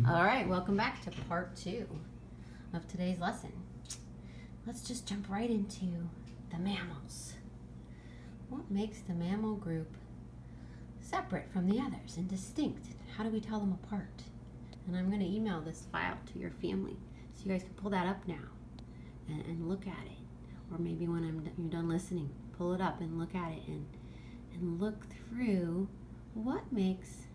All right, welcome back to part 2 of today's lesson. Let's just jump right into the mammals. What makes the mammal group separate from the others and distinct? How do we tell them apart? And I'm going to email this file to your family so you guys can pull that up now and look at it. Or maybe when you're done listening, pull it up and look at it and look through what makes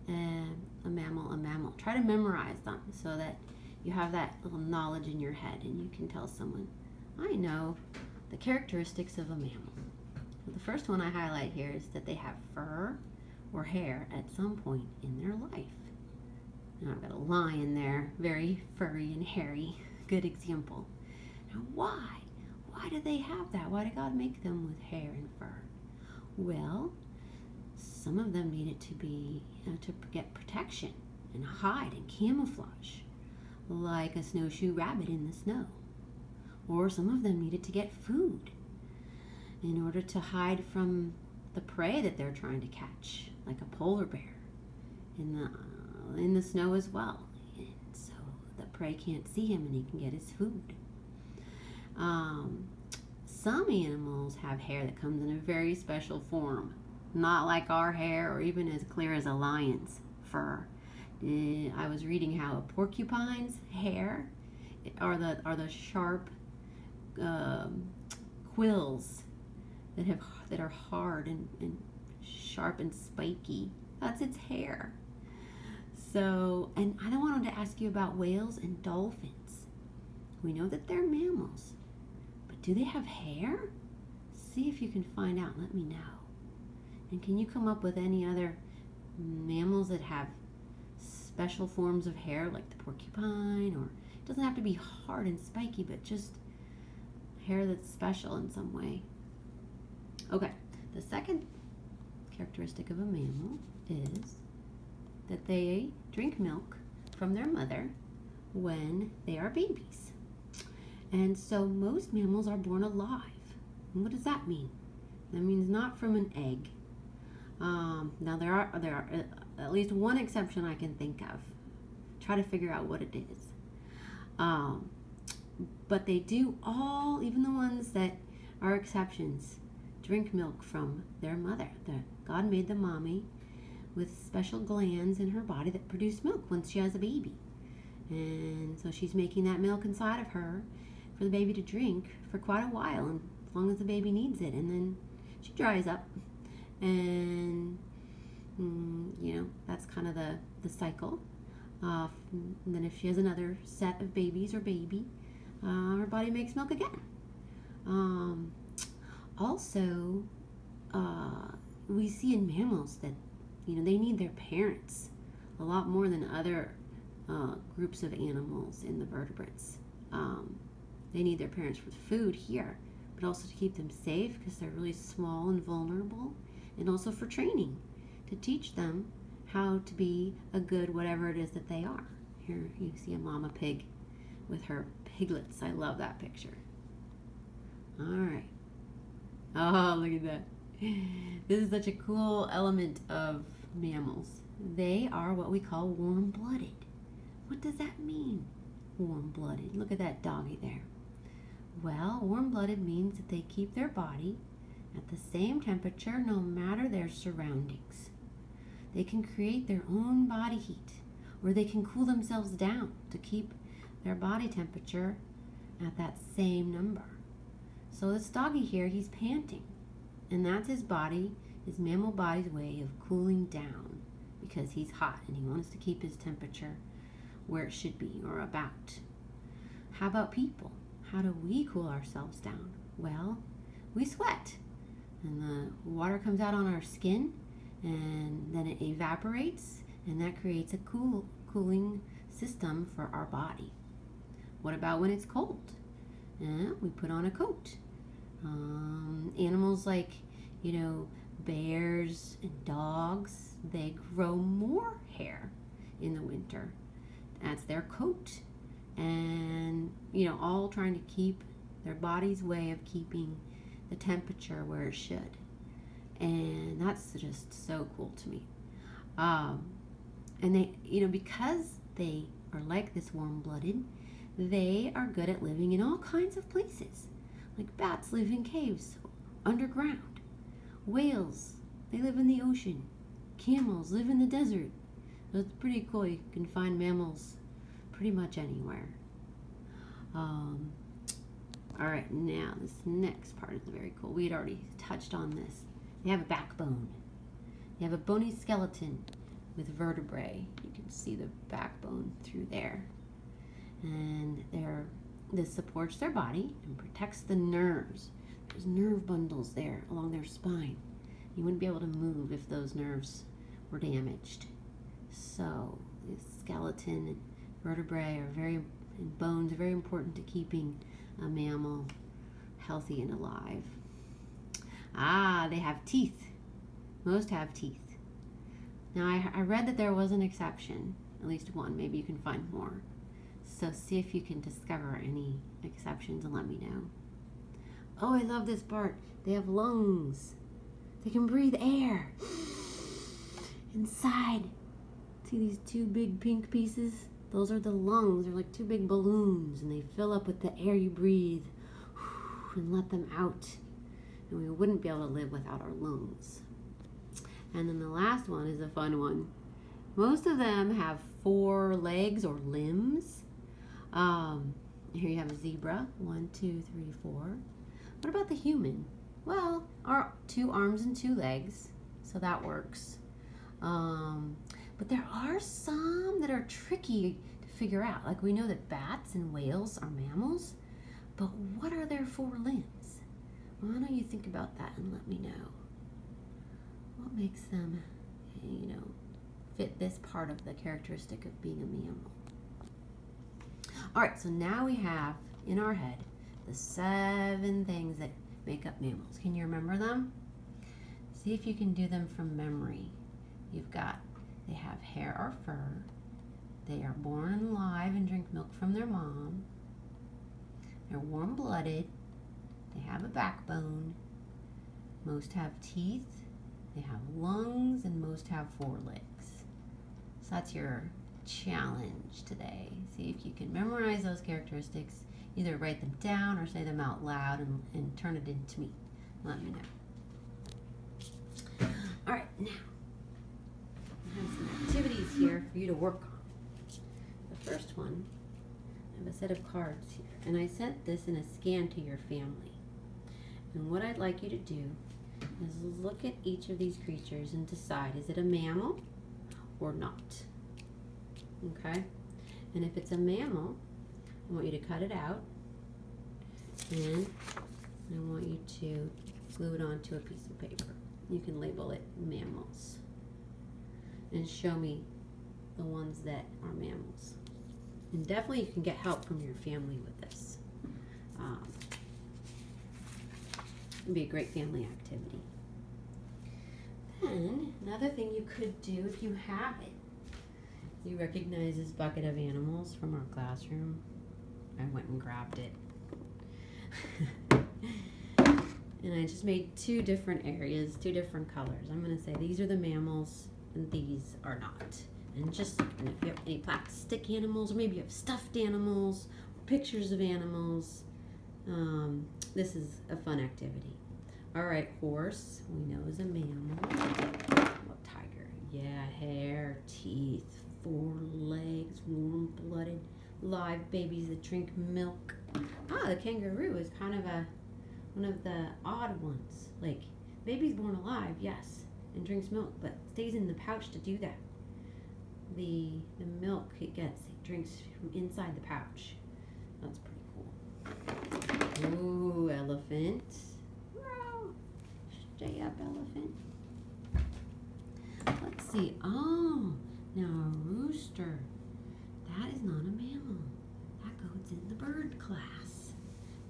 a mammal. Try to memorize them so that you have that little knowledge in your head and you can tell someone, I know the characteristics of a mammal. So the first one I highlight here is that they have fur or hair at some point in their life. Now I've got a lion there, very furry and hairy. Good example. Now why? Why do they have that? Why did God make them with hair and fur? Well, some of them needed to be to get protection and hide and camouflage, like a snowshoe rabbit in the snow. Or some of them needed to get food in order to hide from the prey that they're trying to catch, like a polar bear in the snow as well. And so the prey can't see him and he can get his food. Some animals have hair that comes in a very special form, not like our hair or even as clear as a lion's fur. I was reading how a porcupine's hair are the sharp quills that are hard and sharp and spiky. That's its hair. So, and I wanted to ask you about whales and dolphins. We know that they're mammals, but do they have hair? See if you can find out. Let me know. And can you come up with any other mammals that have special forms of hair, like the porcupine? Or it doesn't have to be hard and spiky, but just hair that's special in some way. Okay, the second characteristic of a mammal is that they drink milk from their mother when they are babies. And so most mammals are born alive. And what does that mean? That means not from an egg. Now there are at least one exception I can think of. Try to figure out what it is. But they do all, even the ones that are exceptions, drink milk from their mother. God made the mommy with special glands in her body that produce milk once she has a baby. And so she's making that milk inside of her for the baby to drink for quite a while, and as long as the baby needs it. And then she dries up. And that's kind of the cycle. And then if she has another set of babies or baby, her body makes milk again. Also, we see in mammals that they need their parents a lot more than other groups of animals in the vertebrates. They need their parents for food here, but also to keep them safe because they're really small and vulnerable. And also for training, to teach them how to be a good whatever it is that they are. Here you see a mama pig with her piglets. I love that picture. All right. Oh, look at that. This is such a cool element of mammals. They are what we call warm-blooded. What does that mean, warm-blooded? Look at that doggy there. Well, warm-blooded means that they keep their body at the same temperature no matter their surroundings. They can create their own body heat, or they can cool themselves down to keep their body temperature at that same number. So this doggy here, he's panting, and that's his mammal body's way of cooling down because he's hot and he wants to keep his temperature where it should be, or about. How about people? How do we cool ourselves down? Well, we sweat. And the water comes out on our skin, and then it evaporates, and that creates a cooling system for our body. What about when it's cold? We put on a coat. Animals like, bears and dogs, they grow more hair in the winter. That's their coat. And, all trying to keep their body's way of keeping the temperature where it should. And that's just so cool to me. And they, because they are like this warm-blooded. They are good at living in all kinds of places. Like bats live in caves underground. Whales, they live in the ocean. Camels live in the desert. So it's pretty cool. You can find mammals pretty much anywhere. All right, now this next part is very cool. We had already touched on this. They have a backbone. They have a bony skeleton with vertebrae. You can see the backbone through there. And this supports their body and protects the nerves. There's nerve bundles there along their spine. You wouldn't be able to move if those nerves were damaged. So the skeleton and vertebrae and bones are very important to keeping a mammal healthy and alive. They have teeth. Most have teeth. Now I read that there was an exception, at least one. Maybe you can find more. So see if you can discover any exceptions and let me know. Oh, I love this part. They have lungs. They can breathe air inside. See these two big pink pieces? Those are the lungs. They're like two big balloons, and they fill up with the air you breathe and let them out. And we wouldn't be able to live without our lungs. And then the last one is a fun one. Most of them have 4 legs or limbs. Here you have a zebra. 1, 2, 3, 4. What about the human? Well, our 2 arms and 2 legs, so that works. But there are some that are tricky to figure out. Like we know that bats and whales are mammals, but what are their 4 limbs? Why don't you think about that and let me know? What makes them, fit this part of the characteristic of being a mammal? All right, so now we have in our head the 7 things that make up mammals. Can you remember them? See if you can do them from memory. They have hair or fur. They are born alive and drink milk from their mom. They're warm-blooded. They have a backbone. Most have teeth. They have lungs, and most have 4 legs. So that's your challenge today. See if you can memorize those characteristics. Either write them down or say them out loud and turn it into me. Let me know. All right, now I have some activities here for you to work on. The first one, I have a set of cards here, and I sent this in a scan to your family. And what I'd like you to do is look at each of these creatures and decide, is it a mammal or not? Okay? And if it's a mammal, I want you to cut it out, and I want you to glue it onto a piece of paper. You can label it mammals. And show me the ones that are mammals. And definitely you can get help from your family with this. It'd be a great family activity. Then, another thing you could do if you have it. You recognize this bucket of animals from our classroom? I went and grabbed it. And I just made 2 different areas, 2 different colors. I'm going to say these are the mammals and these are not. And just look, and if you have any plastic animals, or maybe you have stuffed animals, or pictures of animals, this is a fun activity. All right, horse, we know is a mammal. What tiger? Yeah, hair, teeth, 4 legs, warm-blooded, live babies that drink milk. The kangaroo is kind of one of the odd ones. Like, baby's born alive, yes, and drinks milk, but stays in the pouch to do that. The milk it drinks from inside the pouch. That's pretty cool. Ooh, elephant. Wow. Stay up, elephant. Let's see. Oh, now a rooster. That is not a mammal. That goes in the bird class.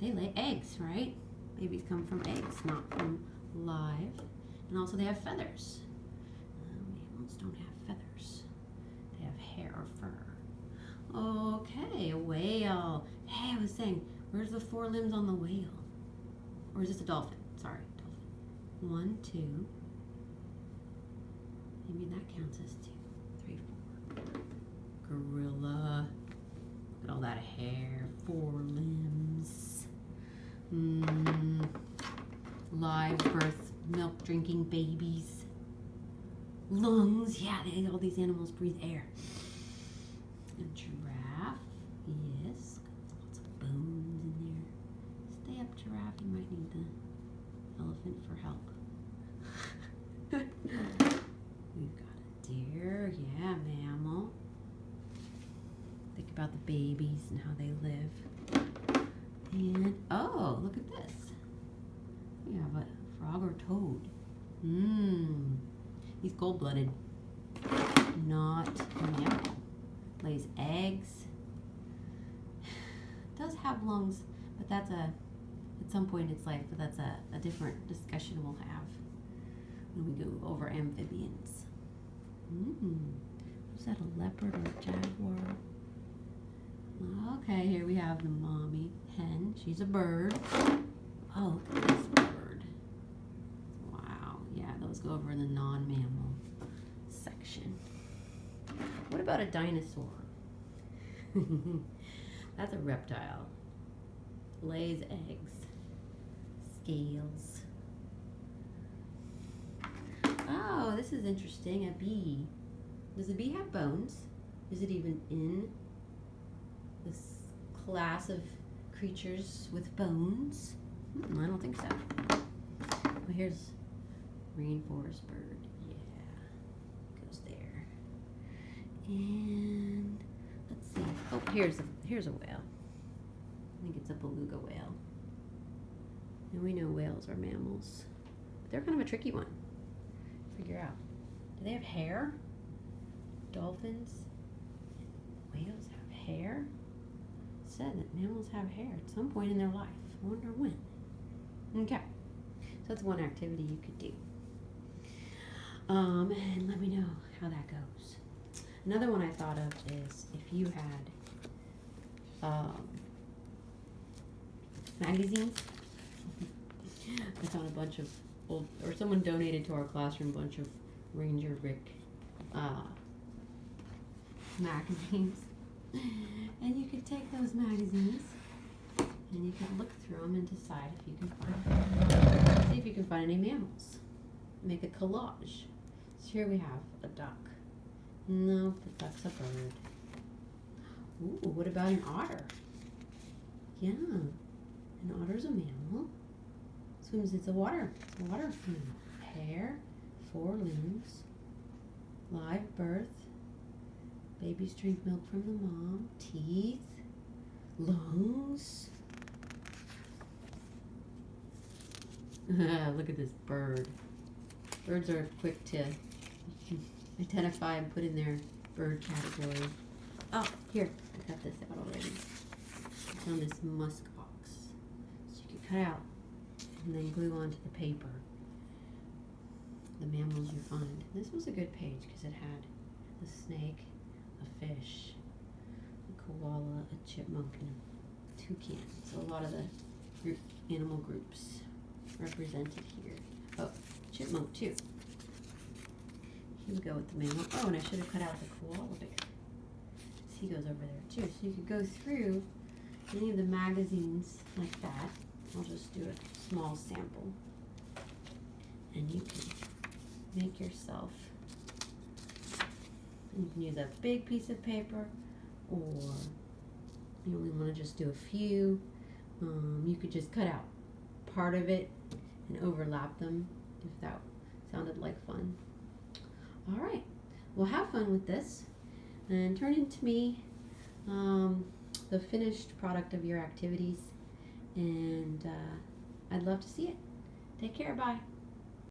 They lay eggs, right? Babies come from eggs, not from live. And also they have feathers. Mammals don't have feathers. They have hair or fur. Okay, a whale. Hey, I was saying, where's the 4 limbs on the whale? Or is this a dolphin? Sorry, dolphin. 1, 2. Maybe that counts as 2, 3, 4. gorilla. Look at all that hair, 4 limbs. Live birth, milk drinking babies. Lungs, yeah, all these animals breathe air. And giraffe, yes, lots of bones in there. Stay up, giraffe, you might need the elephant for help. We've got a deer, yeah, mammal. Think about the babies and how they live. And, oh, look at this. We have a frog or toad. He's cold-blooded. Not a mammal. Lays eggs. Does have lungs, but that's at some point in its life, but that's a different discussion we'll have when we go over amphibians. Was that a leopard or a jaguar? Okay, here we have the mommy hen. She's a bird. Oh, look at this bird. Wow, yeah, those go over in the non-mammal section. What about a dinosaur? That's a reptile. Lays eggs. Scales. Oh, this is interesting. A bee. Does a bee have bones? Is it even in this class of creatures with bones? I don't think so. Well, here's rainforest bird. Yeah, goes there. And let's see. Oh, here's a whale. I think it's a beluga whale. And we know whales are mammals. But they're kind of a tricky one to figure out. Do they have hair? Dolphins? Whales have hair? It said that mammals have hair at some point in their life. I wonder when. Okay. So that's one activity you could do. And let me know how that goes. Another one I thought of is if you had magazines. I found a bunch of old, or someone donated to our classroom a bunch of Ranger Rick magazines. And you could take those magazines and you could look through them and decide if you can find, see if you can find any mammals. Make a collage. So here we have a duck. No, the duck's a bird. Ooh, what about an otter? Yeah, an otter's a mammal. Swims, it's a water animal. Hair, 4 limbs, live birth, babies drink milk from the mom, teeth, lungs. Look at this bird. Birds are quick to identify and put in their bird category. Oh, here, I got this out already. I found this musk ox. So you could cut out and then glue onto the paper the mammals you find. This was a good page because it had a snake, a fish, a koala, a chipmunk, and a toucan. So a lot of the animal groups represented here. Oh, chipmunk too. Here we go with the mammal. Oh, and I should have cut out the koala bear. So he goes over there too. So you could go through any of the magazines like that. I'll just do a small sample. And you can make yourself, you can use a big piece of paper, or you only want to just do a few. You could just cut out part of it and overlap them if that sounded like fun. All right, well, have fun with this and turn in to me the finished product of your activities, and I'd love to see it. Take care, bye.